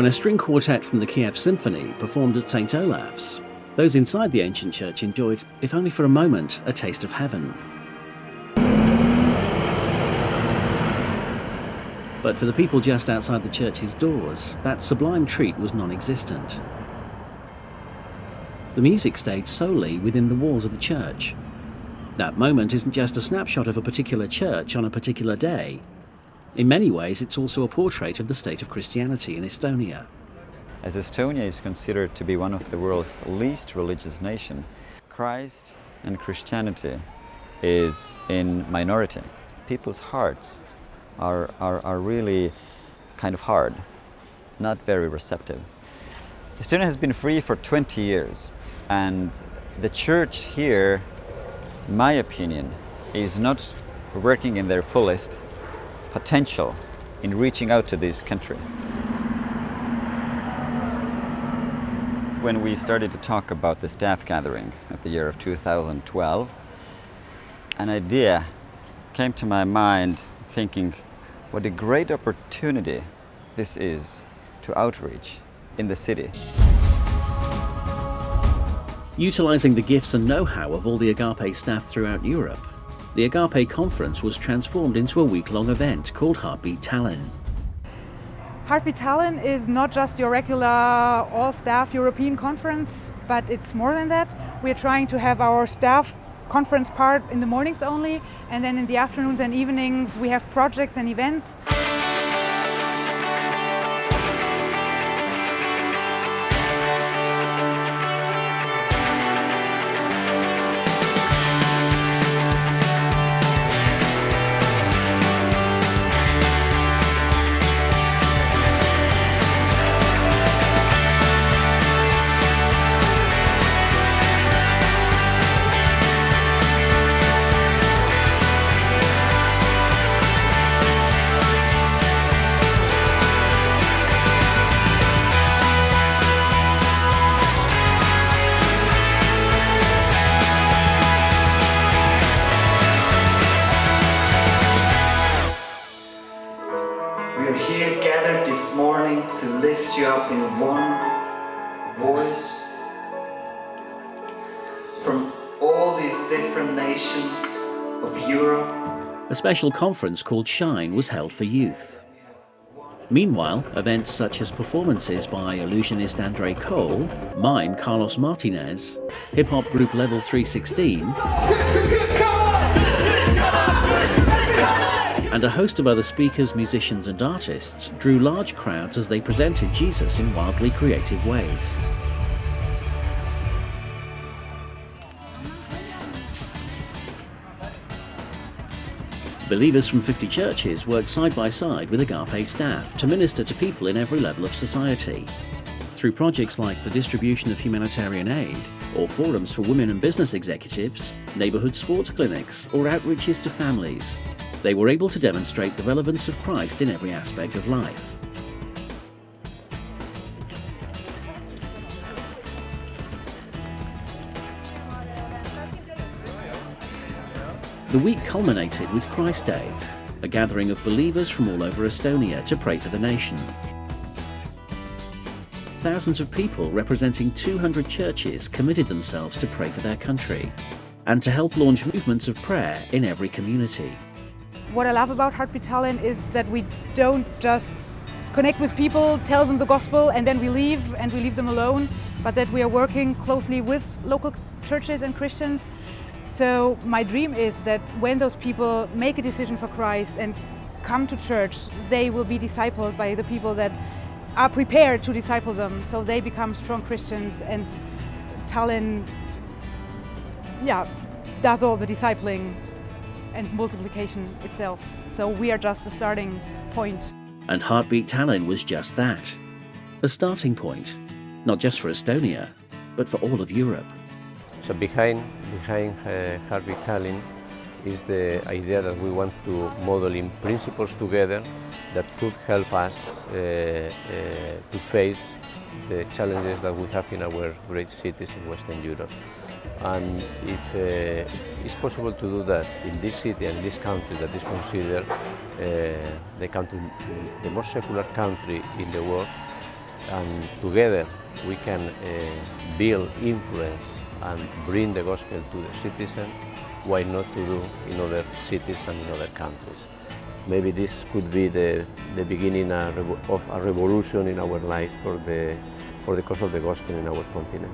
when a string quartet from the Kiev Symphony performed at St. Olaf's, those inside the ancient church enjoyed, if only for a moment, a taste of heaven. But for the people just outside the church's doors, that sublime treat was non-existent. The music stayed solely within the walls of the church. That moment isn't just a snapshot of a particular church on a particular day. In many ways, it's also a portrait of the state of Christianity in Estonia. As Estonia is considered to be one of the world's least religious nations, Christ and Christianity is in minority. People's hearts are really kind of hard, not very receptive. Estonia has been free for 20 years, and the church here, in my opinion, is not working in their fullest potential in reaching out to this country. When we started to talk about the staff gathering at the year of 2012, an idea came to my mind, thinking what a great opportunity this is to outreach in the city. Utilising the gifts and know-how of all the Agape staff throughout Europe, the Agape conference was transformed into a week-long event called Heartbeat Tallinn. Heartbeat Tallinn is not just your regular all-staff European conference, but it's more than that. We're trying to have our staff conference part in the mornings only, and then in the afternoons and evenings we have projects and events. We're here gathered this morning to lift you up in one voice from all these different nations of Europe. A special conference called Shine was held for youth. Meanwhile, events such as performances by illusionist Andre Cole, mime Carlos Martinez, hip-hop group Level 316, and a host of other speakers, musicians and artists drew large crowds as they presented Jesus in wildly creative ways. Believers from 50 churches worked side by side with Agape staff to minister to people in every level of society. Through projects like the distribution of humanitarian aid, or forums for women and business executives, neighbourhood sports clinics, or outreaches to families, they were able to demonstrate the relevance of Christ in every aspect of life. The week culminated with Christday, a gathering of believers from all over Estonia to pray for the nation. Thousands of people representing 200 churches committed themselves to pray for their country and to help launch movements of prayer in every community. What I love about Heartbeat Tallinn is that we don't just connect with people, tell them the gospel, and then we leave them alone, but that we are working closely with local churches and Christians. So my dream is that when those people make a decision for Christ and come to church, they will be discipled by the people that are prepared to disciple them, so they become strong Christians, and Tallinn does all the discipling and multiplication itself. So we are just a starting point. And Heartbeat Tallinn was just that, a starting point, not just for Estonia, but for all of Europe. So behind Heartbeat Tallinn is the idea that we want to model in principles together that could help us to face the challenges that we have in our great cities in Western Europe. And if it's possible to do that in this city and this country that is considered the most secular country in the world, and together we can build influence and bring the gospel to the citizen, why not to do in other cities and in other countries? Maybe this could be the beginning of a revolution in our lives for the cause of the gospel in our continent.